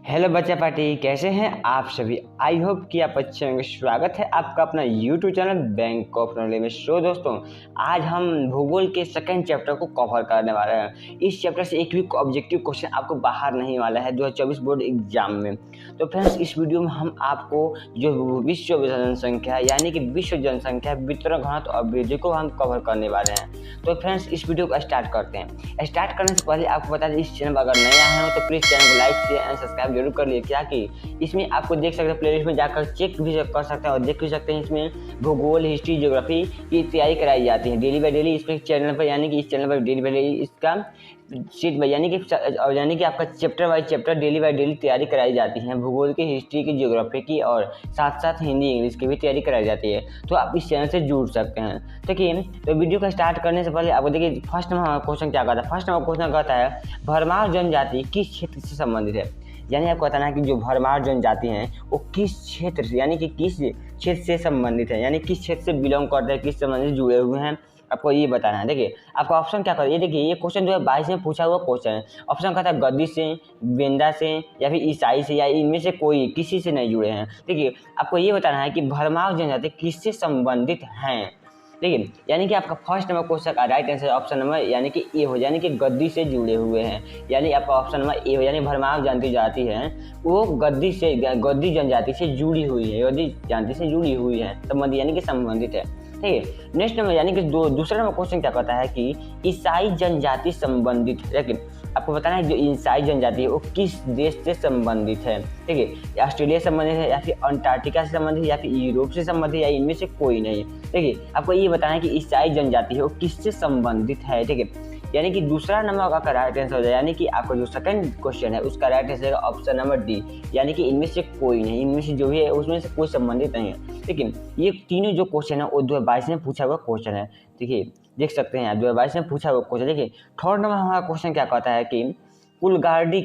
Hello बच्चा party, कैसे हैं आप सभी। आई होप कि आप अच्छे होंगे। स्वागत है आपका अपना YouTube channel bank of knowledge में। दोस्तों, आज हम भूगोल के सेकंड चैप्टर को कवर करने वाले हैं। इस चैप्टर से एक भी ऑब्जेक्टिव क्वेश्चन आपको बाहर नहीं वाला है 2024 बोर्ड एग्जाम में। तो फ्रेंड्स, इस वीडियो में हम आपको जो विश्व जनसंख्या यानी कि विश्व जनसंख्या वितरण घनत्व और वृद्धि को हम कवर करने वाले हैं। तो फ्रेंड्स, इस वीडियो को स्टार्ट करते हैं। स्टार्ट करने से पहले आपको बता दें, इस चैनल पर अगर नया है तो प्लीज़ चैनल को लाइक शेयर एंड सब्सक्राइब जरूर कर लिए। क्या कि इसमें आपको देख सकते हैं, प्लेलिस्ट में जाकर चेक भी कर सकते हैं और देख भी सकते हैं। इसमें भूगोल, हिस्ट्री, ज्योग्राफी की तैयारी कराई जाती है डेली बाय डेली इस चैनल पर, यानी कि इस चैनल पर डेली बाय डेली इसका सीट बाय यानी कि आपका chapter by chapter daily by daily तैयारी कराई जाती है। भूगोल की, हिस्ट्री की, ज्योग्राफी की और साथ साथ हिंदी इंग्लिश की भी तैयारी कराई जाती है। तो आप इस चैनल से जुड़ सकते हैं। देखिए, तो वीडियो का स्टार्ट करने से पहले आपको देखिए फर्स्ट नंबर क्वेश्चन क्या कहता है। फर्स्ट नंबर क्वेश्चन कहता है भरमार जनजाति किस क्षेत्र से संबंधित है। यानी आपको बताना है कि जो भरमार जनजाति हैं वो किस क्षेत्र से, यानी कि किस क्षेत्र से संबंधित है, यानी किस क्षेत्र से बिलोंग करते हैं, किस संबंधित जुड़े हुए हैं, आपको ये बताना है। देखिए, आपका ऑप्शन क्या कर, ये देखिए ये क्वेश्चन 2022 में पूछा हुआ क्वेश्चन है। ऑप्शन कहता है गद्दी से, वेंदा से या फिर ईसाई से, या इनमें से कोई किसी से नहीं जुड़े हैं। देखिए, आपको ये बताना है कि भरमार जनजाति किससे संबंधित हैं। देखिए, यानी कि आपका फर्स्ट नंबर क्वेश्चन का राइट आंसर ऑप्शन नंबर यानी कि ए हो, यानी कि गद्दी से जुड़े हुए हैं। यानी आपका ऑप्शन नंबर ए हो, यानी भरमार जनजाति है वो गद्दी जनजाति से जुड़ी हुई है, गद्दी जनजाति से जुड़ी हुई है, संबंधित यानी कि संबंधित है। ठीक है। नेक्स्ट नंबर यानी कि दूसरा नंबर क्वेश्चन क्या कहता है कि ईसाई जनजाति संबंधित, लेकिन आपको बताना है जो ईसाई जनजाति है वो किस देश से संबंधित है। ठीक है, ऑस्ट्रेलिया से संबंधित है या फिर अंटार्कटिका से संबंधित है या फिर यूरोप से संबंधित है या इनमें से कोई नहीं। देखिए, आपको ये बताना है कि ईसाई जनजाति है वो किससे संबंधित है। ठीक है, यानी कि दूसरा नंबर का राइट आंसर हो जाए, यानी कि आपका जो सेकंड क्वेश्चन है उसका राइट आंसर है ऑप्शन नंबर डी, यानी कि इनमें से कोई नहीं, इनमें से जो भी है उसमें से कोई संबंधित नहीं है। लेकिन ये तीनों जो क्वेश्चन है वो 2022 में पूछा हुआ क्वेश्चन है। देखिए, देख सकते हैं आप 2022 में पूछा हुआ क्वेश्चन। देखिए, थर्ड नंबर हमारा क्वेश्चन क्या कहता है कि कुलगार्डी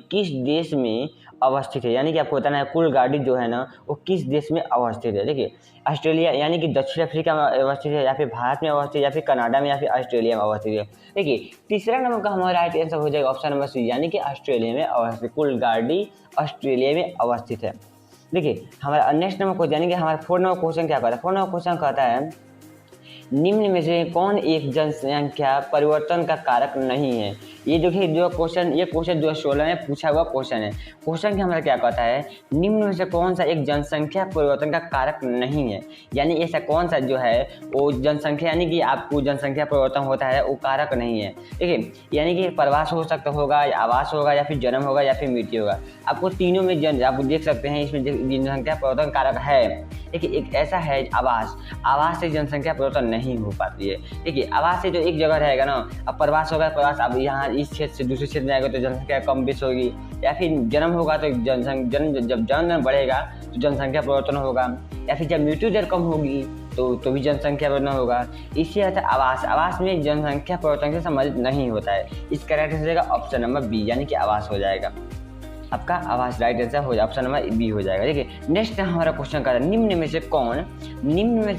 किस देश में अवस्थित है। यानी कि आपको बताना है कुलगार्डी जो है ना वो किस देश में अवस्थित है। देखिए, ऑस्ट्रेलिया यानी कि दक्षिण अफ्रीका में अवस्थित है, या फिर भारत में अवस्थित है, या फिर कनाडा में, या फिर ऑस्ट्रेलिया में अवस्थित है। देखिए, तीसरा नंबर का हमारा राइट आंसर हो जाएगा ऑप्शन नंबर सी, यानी कि ऑस्ट्रेलिया में अवस्थित, कुलगार्डी ऑस्ट्रेलिया में अवस्थित है। देखिए, हमारा नेक्स्ट नंबर क्वेश्चन यानी कि हमारा फोर्थ नंबर क्वेश्चन क्या कहता है। फोर्थ नंबर क्वेश्चन कहता है निम्न में से कौन एक जनसंख्या परिवर्तन का कारक नहीं है। ये देखिए जो क्वेश्चन 2016 में पूछा हुआ क्वेश्चन है। क्वेश्चन हमारा क्या कहता है, निम्न में से कौन सा एक जनसंख्या परिवर्तन का कारक नहीं है। यानी ऐसा कौन सा जो है वो जनसंख्या, यानी कि आपको जनसंख्या परिवर्तन होता है वो कारक नहीं है। देखिए, यानी कि प्रवास हो सकता होगा, या आवास होगा, या फिर जन्म होगा, या फिर मृत्यु होगा। आपको तीनों में आप देख सकते हैं इसमें जनसंख्या परिवर्तन कारक है। देखिए, एक ऐसा है आवास से जनसंख्या परिवर्तन नहीं हो पाती है। देखिए, आवास से जो एक जगह रहेगा ना, अब प्रवास होगा, प्रवास अब यहाँ इस क्षेत्र से दूसरे क्षेत्र में आएगा तो जनसंख्या कम बेस होगी, या फिर जन्म होगा तो जब जन्म बढ़ेगा तो जनसंख्या परिवर्तन होगा, या फिर जब मृत्यु दर कम होगी तो भी जनसंख्या परिवर्तन होगा। इसी तरह आवास में जनसंख्या परिवर्तन से संबंधित नहीं होता है। इसका राइट आंसर हो ऑप्शन नंबर बी, यानी कि आवास हो जाएगा आपका। आवास राइट आंसर हो जाए, ऑप्शन नंबर बी हो जाएगा। देखिए, नेक्स्ट हमारा क्वेश्चन का निम्न में से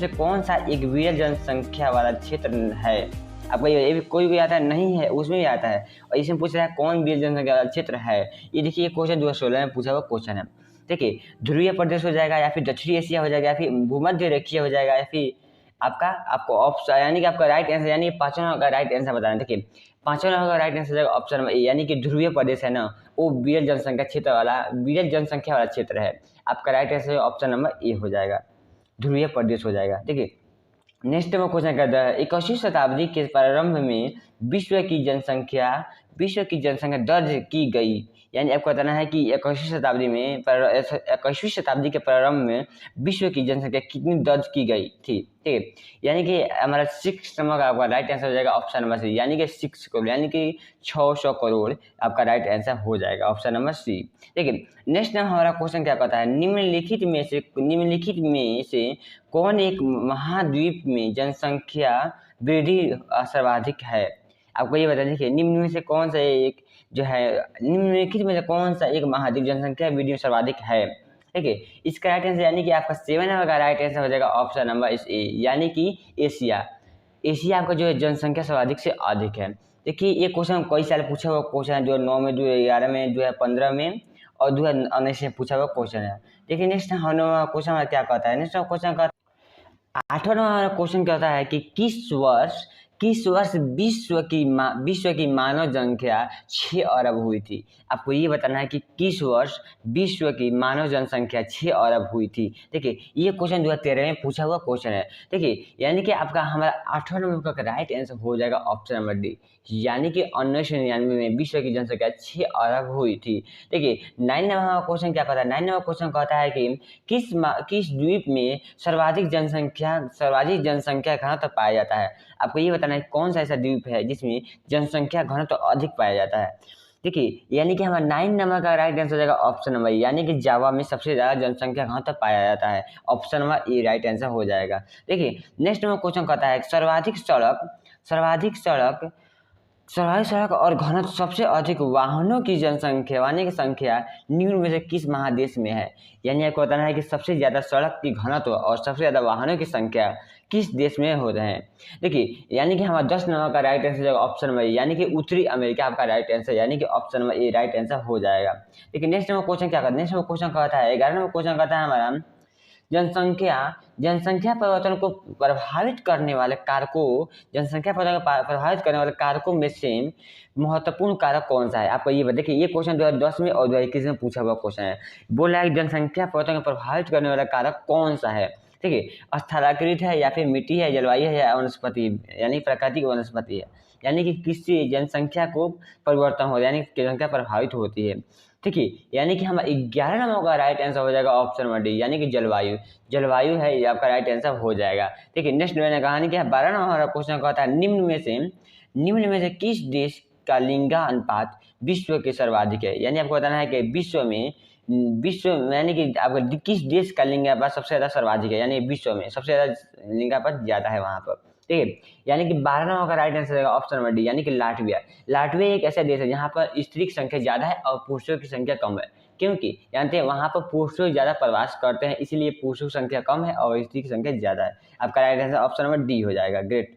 कौन सा एक विरल जनसंख्या वाला क्षेत्र है। आपको ये भी कोई भी आता है नहीं है, उसमें भी आता है, और इसमें पूछ रहा है कौन विरल जनसंख्या वाला क्षेत्र है। ये देखिए, क्वेश्चन 2016 में पूछा हुआ क्वेश्चन है। देखिए, ध्रुवीय प्रदेश हो जाएगा, या फिर दक्षिणी एशिया हो जाएगा, या फिर भूमध्य रेखीय हो जाएगा, या फिर आपको ऑप्शन, यानी कि आपका राइट आंसर, यानी पांचों का राइट आंसर बताना। देखिए, पांचों का राइट आंसर जाएगा ऑप्शन नंबर ए, यानी कि ध्रुवीय प्रदेश है ना वो विरल जनसंख्या वाला क्षेत्र है। आपका right answer option number A हो जाएगा, ध्रुवीय प्रदेश हो जाएगा। देखिए, नेक्स्ट में क्वेश्चन कहता है 21वीं शताब्दी के प्रारंभ में विश्व की जनसंख्या दर्ज की गई। यानी आपको बताना है कि 21वीं शताब्दी के प्रारंभ में विश्व की जनसंख्या कितनी दर्ज की गई थी। ठीक है, यानी कि हमारा 6 नंबर का आपका राइट आंसर हो जाएगा ऑप्शन नंबर सी, यानी कि 6 करोड़, यानी कि 600 करोड़ आपका राइट आंसर हो जाएगा ऑप्शन नंबर सी। देखिए, नेक्स्ट नंबर हमारा क्वेश्चन क्या कहता है, निम्नलिखित में से कौन एक महाद्वीप में जनसंख्या वृद्धि सर्वाधिक है। आपको ये बता देखिए, निम्नलिखित में से कौन सा एक महाद्वीप जनसंख्या वृद्धि सर्वाधिक है। ठीक है, इसका राइट आंसर यानी कि आपका 7 नंबर का राइट आंसर हो जाएगा ऑप्शन नंबर ए, यानी कि एशिया आपका जो है जनसंख्या सर्वाधिक से अधिक है। देखिए ये क्वेश्चन कई साल पूछा हुआ क्वेश्चन है, 2009 में, 2011 में, 2015 में और 2019 में पूछा हुआ क्वेश्चन है। देखिए नेक्स्ट क्वेश्चन हमारा क्या कहता है, नेक्स्ट क्वेश्चन का 8वां हमारा क्वेश्चन क्या होता है कि किस वर्ष विश्व की मानव जनसंख्या 6 अरब हुई थी। आपको ये बताना है कि किस वर्ष विश्व की मानव जनसंख्या 6 अरब हुई थी। देखिए ये क्वेश्चन 2013 में पूछा हुआ क्वेश्चन है। देखिए यानी कि आपका हमारा 8वां नंबर का राइट आंसर हो जाएगा ऑप्शन नंबर डी, यानी कि 1999 में विश्व की जनसंख्या 6 अरब हुई थी। देखिए 9 नंबर क्वेश्चन क्या कहता है, 9 नंबर क्वेश्चन कहता है कि किस द्वीप में सर्वाधिक जनसंख्या घनत्व पाया जाता है। आपको ये बताना है कौन सा ऐसा द्वीप है जिसमें जनसंख्या घनत्व अधिक पाया जाता है। देखिए यानी कि हमारा 9 नंबर का राइट आंसर हो जाएगा ऑप्शन नंबर, यानी कि जावा में सबसे ज्यादा जनसंख्या घनत्व पाया जाता है। Option number A right answer हो जाएगा। देखिए नेक्स्ट नंबर क्वेश्चन कहता है सर्वाधिक सड़क और घनत्व सबसे अधिक वाहनों की संख्या निम्न में से किस महादेश में है। यानी आपको बताना है कि सबसे ज्यादा सड़क की घनत्व और सबसे ज्यादा वाहनों की संख्या किस देश में हो रहे हैं। देखिए यानी कि हमारा 10 नंबर का राइट आंसर जाएगा ऑप्शन नंबर, यानी कि उत्तरी अमेरिका आपका राइट आंसर, यानी कि option number A right answer हो जाएगा। देखिए नेक्स्ट नंबर क्वेश्चन क्या करता है, नेक्स्ट नंबर क्वेश्चन कहता है 11 नंबर क्वेश्चन कहता है हमारा जनसंख्या परिवर्तन को प्रभावित करने वाले कारकों में से महत्वपूर्ण कारक कौन सा है। आपको ये देखिए ये क्वेश्चन 2010 में और 2021 में पूछा हुआ क्वेश्चन है। बोला है जनसंख्या परिवर्तन को प्रभावित करने वाला कारक कौन सा है। देखिए स्थलाकृत है या फिर मिट्टी है, जलवायु है या वनस्पति, यानी प्राकृतिक वनस्पति है, यानी कि किससे जनसंख्या को परिवर्तन हो, यानी जनसंख्या प्रभावित होती है। ठीक है, यानी कि हमारा 11 नंबर का राइट आंसर हो जाएगा ऑप्शन नंबर डी, यानी कि जलवायु है, ये आपका राइट आंसर हो जाएगा। ठीक है, नेक्स्ट मैंने कहानी क्या है 12 नंबर हमारा क्वेश्चन कहता है निम्न में से किस देश का लिंगानुपात विश्व के सर्वाधिक है। यानी आपको बताना है कि विश्व यानी कि आपका किस देश का लिंगानुपात सबसे ज्यादा सर्वाधिक है, यानी विश्व में सबसे ज्यादा लिंगानुपात ज्यादा है वहां पर। ठीक है, यानी कि 12 नंबर का राइट आंसर रहेगा ऑप्शन नंबर डी, यानी कि लाटविया एक ऐसा देश है जहाँ पर स्त्री की संख्या ज्यादा है और पुरुषों की संख्या कम है। क्योंकि जानते हैं वहां पर पुरुषों ज्यादा प्रवास करते हैं, इसीलिए पुरुषों की संख्या कम है और स्त्री की संख्या ज्यादा है। आपका right answer option number D हो जाएगा। ग्रेट।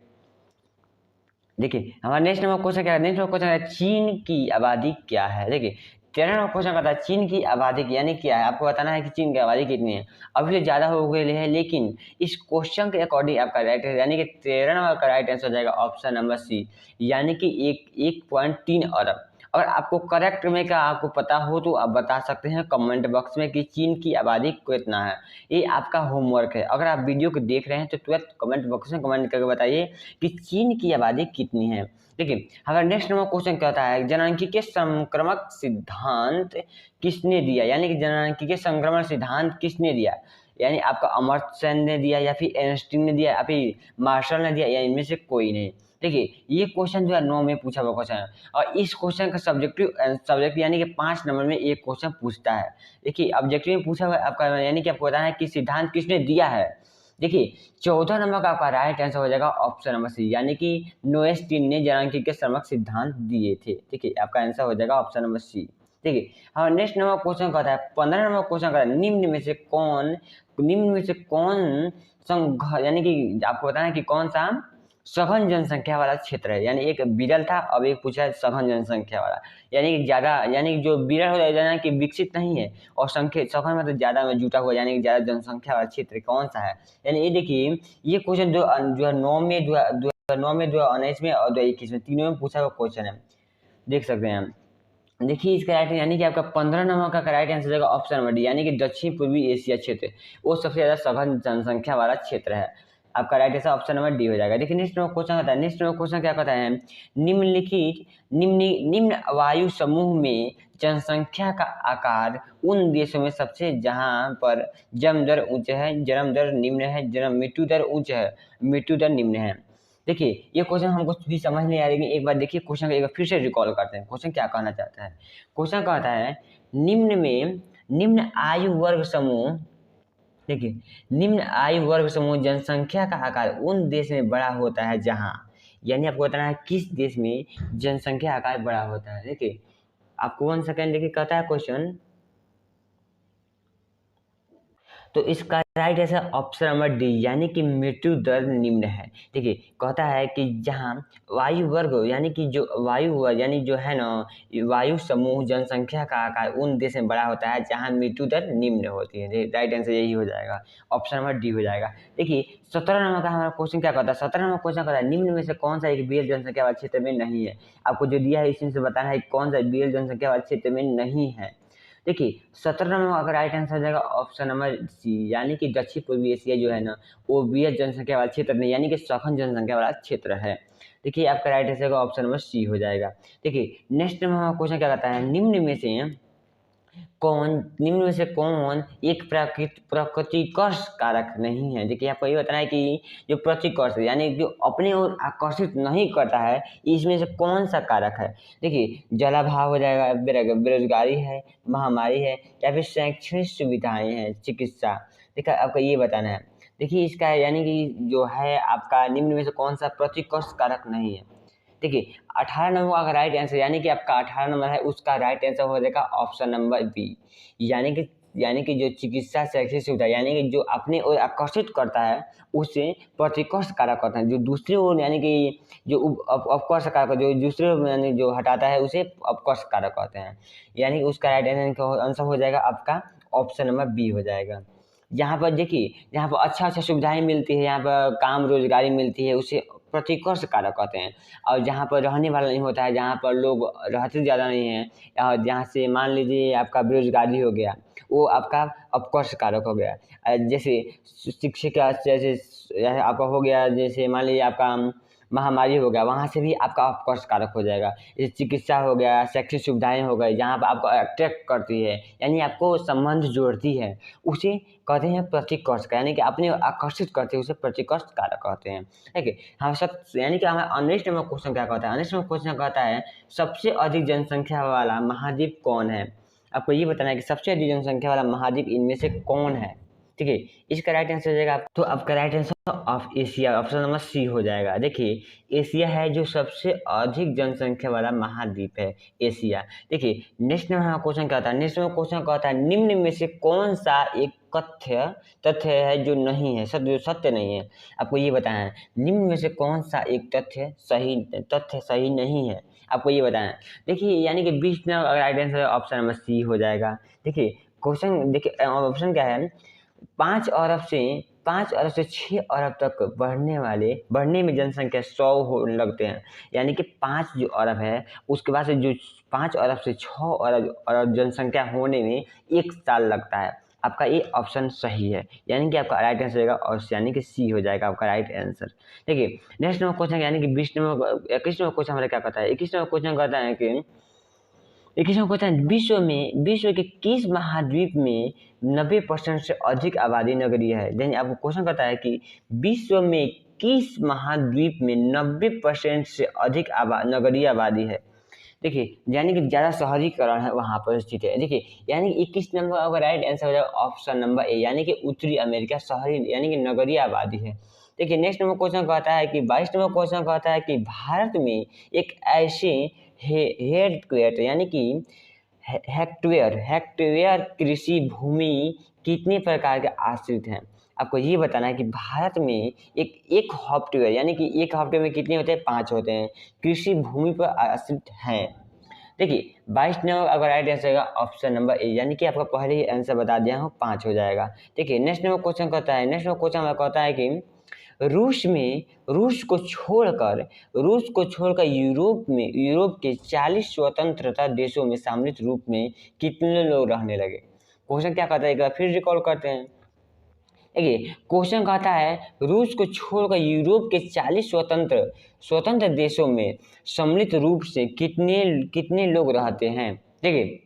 देखिए हमारा नेक्स्ट नंबर क्वेश्चन क्या है, नेक्स्ट नंबर क्वेश्चन है चीन की आबादी क्या है। देखिए 13 नंबर क्वेश्चन कहता है चीन की आबादी यानी क्या है। आपको बताना है कि चीन की आबादी कितनी है। अभी से ज्यादा हो गई है, लेकिन इस क्वेश्चन के अकॉर्डिंग आपका राइट है, यानी कि 13 नंबर का राइट आंसर हो जाएगा ऑप्शन नंबर सी, यानी कि 1.3 अरब। अगर आपको करेक्ट में का आपको पता हो तो आप बता सकते हैं कमेंट बॉक्स में कि चीन की आबादी कितना है। ये आपका होमवर्क है। अगर आप वीडियो को देख रहे हैं तो तुरंत कमेंट बॉक्स में कमेंट करके बताइए कि चीन की आबादी कितनी है। देखिए हमारा नेक्स्ट नंबर क्वेश्चन कहता है जननांगीय संक्रमक सिद्धांत किसने दिया, यानी कि जननांगीय संक्रमण सिद्धांत किसने दिया। यानी आपका अमर्त्य सेन ने दिया या फिर एनस्टीन ने दिया या फिर मार्शल ने दिया या इनमें से कोई नहीं। देखिए ये क्वेश्चन जो है 9 में पूछा हुआ क्वेश्चन है और इस क्वेश्चन का सब्जेक्टिव यानी कि 5 नंबर में एक क्वेश्चन पूछता है। देखिए ऑब्जेक्टिव में पूछा हुआ है आपका, यानी कि आपको बताना है कि सिद्धांत किसने दिया है। देखिए 14 नंबर का आपका राइट आंसर हो जाएगा ऑप्शन नंबर सी, यानी कि नोएस्टीन ने जननांगीय संक्रमक सिद्धांत दिए थे। ठीक है, आपका आंसर हो जाएगा ऑप्शन नंबर सी। देखिए हाँ नेक्स्ट नंबर क्वेश्चन कहता है 15 नंबर क्वेश्चन कहता है निम्न में से कौन यानी कि आपको बताना है कि कौन सा सघन जनसंख्या वाला क्षेत्र है। यानी एक विरल था, अब एक पूछा है सघन जनसंख्या वाला, यानी कि ज्यादा, यानी कि जो विरल हो जाए कि विकसित नहीं है और सघन मतलब ज्यादा में जुटा हुआ, यानी कि ज्यादा जनसंख्या वाला क्षेत्र कौन सा है। यानी ये देखिए ये क्वेश्चन जो है 9 में 2009 में 2019 में और 2021 में तीनों में पूछा हुआ क्वेश्चन है, देख सकते हैं। देखिए इसका राइट यानी कि आपका 15 नंबर का राइट आंसर जाएगा ऑप्शन नंबर डी, यानी कि दक्षिण पूर्वी एशिया क्षेत्र वो सबसे ज्यादा सघन जनसंख्या वाला क्षेत्र है। आपका right answer option number D हो जाएगा। देखिए नेक्स्ट नंबर क्वेश्चन आता है, नेक्स्ट नंबर क्वेश्चन क्या कहता है निम्न वायु समूह में जनसंख्या का आकार उन देशों में सबसे जहां पर जन्म दर उच्च है, जन्म दर निम्न है, मृत्यु दर उच्च है, मृत्यु दर निम्न है। देखिए ये क्वेश्चन हमको भी समझ नहीं आ रही है, एक बार देखिए क्वेश्चन एक बार फिर से रिकॉल करते हैं। क्वेश्चन क्या कहना चाहता है, क्वेश्चन कहता है निम्न आयु वर्ग समूह, देखिए निम्न आयु वर्ग समूह जनसंख्या का आकार उन देश में बड़ा होता है जहां, यानी आपको बताना है किस देश में जनसंख्या आकार बड़ा होता है। देखिए आपको 1 सेकेंड देखिए कहता है क्वेश्चन तो इसका right answer option number D यानी कि मृत्यु दर निम्न है। देखिए कहता है कि जहाँ वायु वर्ग यानी कि जो वायु वर्ग यानी जो है ना वायु समूह जनसंख्या का आकार उन देश में बड़ा होता है जहाँ मृत्यु दर निम्न होती है। राइट आंसर यही हो जाएगा, ऑप्शन नंबर डी हो जाएगा। देखिए 17 नंबर का हमारा क्वेश्चन क्या कहता है, 17 नंबर क्वेश्चन कहता है निम्न में से कौन सा एक बीएल जनसंख्या वाले क्षेत्र में नहीं है। आपको जो दिया है इसी से बताना है कौन सा बीएल जनसंख्या वाले क्षेत्र में नहीं है। देखिए 17 नंबर का राइट आंसर हो जाएगा ऑप्शन नंबर सी यानी कि दक्षिण पूर्वी एशिया जो है ना वो बीएल जनसंख्या वाला क्षेत्र नहीं यानी कि सघन जनसंख्या वाला क्षेत्र है। देखिए आपका राइट आंसर का ऑप्शन नंबर सी हो जाएगा। देखिए नेक्स्ट में हमारा क्वेश्चन क्या कहता है निम्न में से कौन एक प्रतिकर्ष कारक नहीं है। देखिए आपको ये बताना है कि जो प्रतिकर्ष यानी जो अपने ओर आकर्षित नहीं करता है इसमें से कौन सा कारक है। देखिए जलाभाव हो जाएगा, बेरोजगारी है, महामारी है या फिर शैक्षणिक सुविधाएं हैं, चिकित्सा। देखिए आपको ये बताना है। देखिए इसका यानी कि जो है आपका निम्न में से कौन सा प्रतिकर्ष कारक नहीं है। देखिए 18 नंबर का राइट आंसर यानी कि आपका 18 नंबर है उसका राइट आंसर हो जाएगा ऑप्शन नंबर बी यानी कि जो चिकित्सा शैक्षिक सुविधा यानी कि जो अपने ओर आकर्षित करता है उसे प्रतिकर्ष कारक कहते हैं। जो दूसरी ओर यानी कि जो अपकर्ष कारक जो दूसरे ओर यानी जो हटाता है उसे अपकर्ष कारक कहते हैं। यानी कि उसका राइट आंसर हो जाएगा आपका ऑप्शन नंबर बी हो जाएगा। यहाँ पर देखिए जहाँ पर अच्छा सुविधाएं मिलती है, यहाँ पर काम रोजगारी मिलती है उसे प्रतिकर्ष कारक कहते हैं। और जहाँ पर रहने वाला नहीं होता है, जहाँ पर लोग रहते ज़्यादा नहीं हैं और जहाँ से मान लीजिए आपका बेरोजगारी हो गया वो आपका अपकर्ष कारक हो गया। जैसे शिक्षिका जैसे आपका हो गया, जैसे मान लीजिए आपका महामारी हो गया वहाँ से भी आपका अपकर्ष कारक हो जाएगा। जैसे चिकित्सा हो गया, शैक्षिक सुविधाएं हो गई जहाँ पर आपको अट्रैक्ट करती है यानी आपको संबंध जोड़ती है उसे कहते हैं प्रतिकर्ष का यानी कि अपने आकर्षित करते हैं उसे प्रतिकर्ष कारक कहते हैं। ठीक है, हम सब यानी कि हमारा अनेस्ट नंबर क्वेश्चन क्या कहता है, अनेस्ट नंबर क्वेश्चन कहता है सबसे अधिक जनसंख्या वाला महाद्वीप कौन है। आपको ये बताना है कि सबसे अधिक जनसंख्या वाला महाद्वीप इनमें से कौन है। ठीक है, इसका राइट आंसर हो जाएगा तो आपका right answer of Asia option number C हो जाएगा। देखिए एशिया है जो सबसे अधिक जनसंख्या वाला महाद्वीप है, एशिया। देखिए नेक्स्ट में हमारा क्वेश्चन क्या होता है, नेक्स्ट में क्वेश्चन क्या होता है निम्न में से कौन सा एक तथ्य है जो नहीं है, सत्य नहीं है। आपको ये बताना है निम्न में से कौन सा एक तथ्य सही नहीं है, आपको ये बताना है। देखिए यानी कि 20 में right answer option number C हो जाएगा। देखिए क्वेश्चन देखिए ऑप्शन क्या है 5 अरब से 6 अरब तक बढ़ने में जनसंख्या 100 हो लगते हैं। यानी कि 5 जो अरब है उसके बाद से जो 5 अरब से 6 अरब जनसंख्या होने में 1 साल लगता है। आपका ये ऑप्शन सही है यानी कि आपका राइट आंसर रहेगा यानी कि सी हो जाएगा आपका राइट आंसर। देखिए नेक्स्ट नंबर क्वेश्चन यानी कि 21 नंबर क्वेश्चन हमारा क्या कहता है, 21 नंबर क्वेश्चन कहता है कि 21 नंबर क्वेश्चन विश्व के किस महाद्वीप में 90% से अधिक आबादी नगरीय है। यानी आपको क्वेश्चन कहता है कि विश्व में किस महाद्वीप में 90% से अधिक नगरीय आबादी है। देखिए यानी कि ज़्यादा शहरीकरण है वहाँ पर स्थित है। देखिए यानी 21 नंबर अगर राइट आंसर हो जाएगा ऑप्शन नंबर ए यानी कि उत्तरी अमेरिका शहरी यानी कि नगरीय आबादी है। देखिए नेक्स्ट नंबर क्वेश्चन कहता है कि 22 नंबर क्वेश्चन कहता है कि भारत में एक ऐसे हेक्टेयर यानी कि हेक्टेयर कृषि भूमि कितने प्रकार के आश्रित हैं। आपको ये बताना है कि भारत में एक हेक्टेयर यानी कि एक हेक्टेयर में कितने होते हैं 5 होते हैं कृषि भूमि पर आश्रित हैं। देखिए 22 नंबर अगर राइट आंसर होगा ऑप्शन नंबर ए यानी कि आपका पहले ही आंसर बता दिया हूँ 5 हो जाएगा। देखिए नेक्स्ट नंबर क्वेश्चन कहता है कि रूस को छोड़कर यूरोप के 40 स्वतंत्रता देशों में सम्मिलित रूप में कितने लोग रहने लगे। क्वेश्चन क्या कहता है एक बार फिर रिकॉल करते हैं। देखिए क्वेश्चन कहता है रूस को छोड़कर यूरोप के 40 स्वतंत्र देशों में सम्मिलित रूप से कितने लोग रहते हैं। देखिए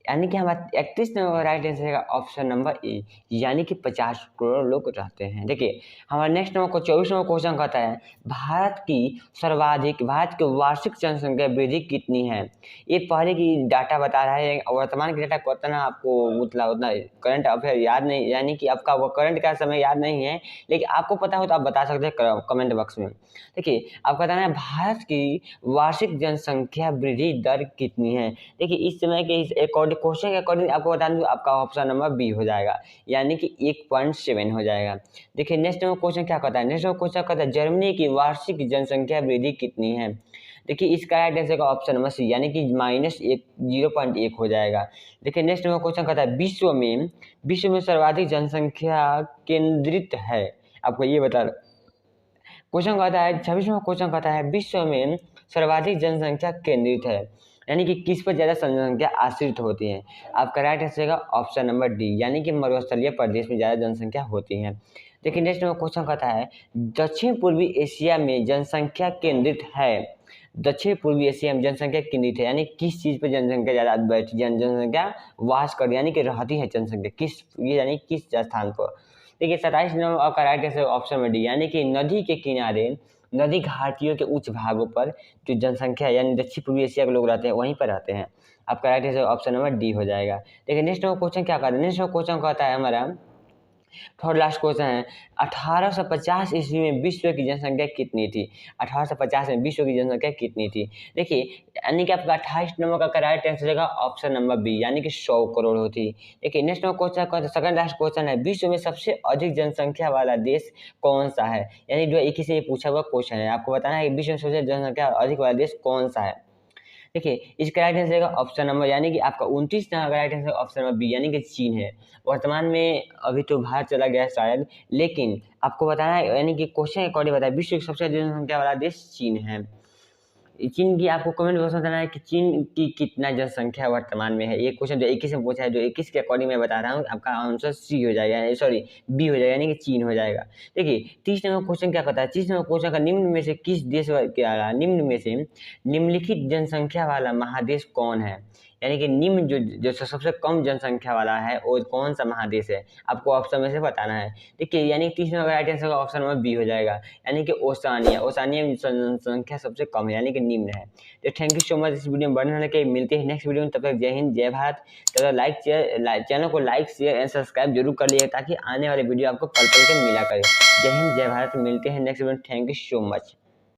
यानी कि हमारा 31 नंबर राइट आंसर है ऑप्शन नंबर ए यानी कि 50 करोड़ लोग रहते हैं। देखिए हमारा नेक्स्ट नंबर को 24 नंबर क्वेश्चन कहता है भारत की वार्षिक जनसंख्या वृद्धि कितनी है। ये पहले की डाटा बता रहा है, वर्तमान की डाटा को उतना आपको उतना करंट अफेयर याद नहीं यानी कि आपका वो करंट का समय याद नहीं है, लेकिन आपको पता हो तो आप बता सकते हैं कमेंट बॉक्स में। देखिए आप बताना है भारत की वार्षिक जनसंख्या वृद्धि दर कितनी है। देखिए इस समय के अकॉर्डिंग क्वेश्चन के अकॉर्डिंग आपको बता दूँ आपका ऑप्शन नंबर बी हो जाएगा, यानी कि 1.7 हो जाएगा। देखिए नेक्स्ट नंबर क्वेश्चन क्या कहता है, नेक्स्ट नंबर क्वेश्चन कहता है जर्मनी की वार्षिक जनसंख्या वृद्धि कितनी है। देखिए इसका राइट आंसर का ऑप्शन नंबर सी, यानी कि -0.1 हो जाएगा। देखिए नेक्स्ट नंबर क्वेश्चन कहता है विश्व में सर्वाधिक जनसंख्या केंद्रित है, आपको ये बता। क्वेश्चन कहता है 26वां क्वेश्चन कहता है विश्व में सर्वाधिक जनसंख्या केंद्रित है, यानी कि किस पर ज़्यादा जनसंख्या आश्रित होती है। आपका राइट आंसर का ऑप्शन नंबर डी, यानी कि मरुस्थलीय प्रदेश में ज़्यादा जनसंख्या होती है। देखिए नेक्स्ट नंबर क्वेश्चन कहता है दक्षिण पूर्वी एशिया में जनसंख्या केंद्रित है। दक्षिण पूर्वी एशिया में जनसंख्या केंद्रित है, यानी किस चीज़ पर जनसंख्या ज़्यादा बैठी जनसंख्या वास कर, यानी कि रहती है जनसंख्या किस, ये यानी किस स्थान पर। देखिए 27 नंबर आपका राइट आंसर ऑप्शन में डी, यानी कि नदी के किनारे नदी घाटियों के उच्च भागों पर जो जनसंख्या यानी दक्षिण पूर्वी एशिया के लोग रहते हैं वहीं पर रहते हैं। आपका right answer option number D हो जाएगा। देखिए नेक्स्ट नंबर क्वेश्चन क्या कहता है, नेक्स्ट नंबर क्वेश्चन कहता है हमारा थर्ड लास्ट क्वेश्चन है 1850 ईस्वी में विश्व की जनसंख्या कितनी थी। 1850 में विश्व की जनसंख्या कितनी थी। देखिए यानी कि आपका 28 नंबर का करेक्ट आंसर रहेगा ऑप्शन नंबर बी, यानी कि 100 करोड़ होती। देखिए next number question second last question है विश्व में सबसे अधिक जनसंख्या वाला देश कौन सा है, यानी जो एक ही से पूछा हुआ क्वेश्चन है, आपको बताना है कि विश्व में सबसे जनसंख्या अधिक वाला देश कौन सा है। देखिए इसका राइट आंसर रहेगा ऑप्शन नंबर, यानी कि आपका 29 नंबर का right answer option number B, यानी कि चीन है। वर्तमान में अभी तो भारत चला गया है शायद, लेकिन आपको बताना है यानी कि क्वेश्चन के अकॉर्डिंग बताया विश्व की सबसे अधिक जनसंख्या वाला देश चीन है। चीन की आपको कमेंट बॉक्स में बताना है कि चीन की कितना जनसंख्या वर्तमान में है। ये क्वेश्चन जो 21 में पूछा है, जो 21 के अकॉर्डिंग मैं बता रहा हूँ, आपका आंसर सी हो जाएगा, सॉरी बी हो जाएगा, यानी कि चीन हो जाएगा। देखिए 30 नंबर क्वेश्चन क्या कहता है, 30 नंबर क्वेश्चन का निम्न में से किस देश क्या निम्न में से निम्नलिखित जनसंख्या वाला महादेश कौन है, यानी कि निम्न जो सबसे कम जनसंख्या वाला है वो कौन सा महादेश है, आपको ऑप्शन में से बताना है। देखिए यानी 30 नंबर का राइट आंसर का ऑप्शन नंबर बी हो जाएगा, यानी कि ओसानिया में जनसंख्या सबसे कम है, यानी कि निम्न है। तो थैंक यू सो मच इस वीडियो में बढ़ने लगे, मिलते हैं नेक्स्ट वीडियो में, तब तक जय हिंद जय भारत। तो चैनल को लाइक शेयर एंड सब्सक्राइब जरूर कर लिएगा ताकि आने वाले वीडियो आपको पल पल के मिला करे। जय हिंद जय भारत, मिलते हैं नेक्स्ट वीडियो में, थैंक यू सो मच।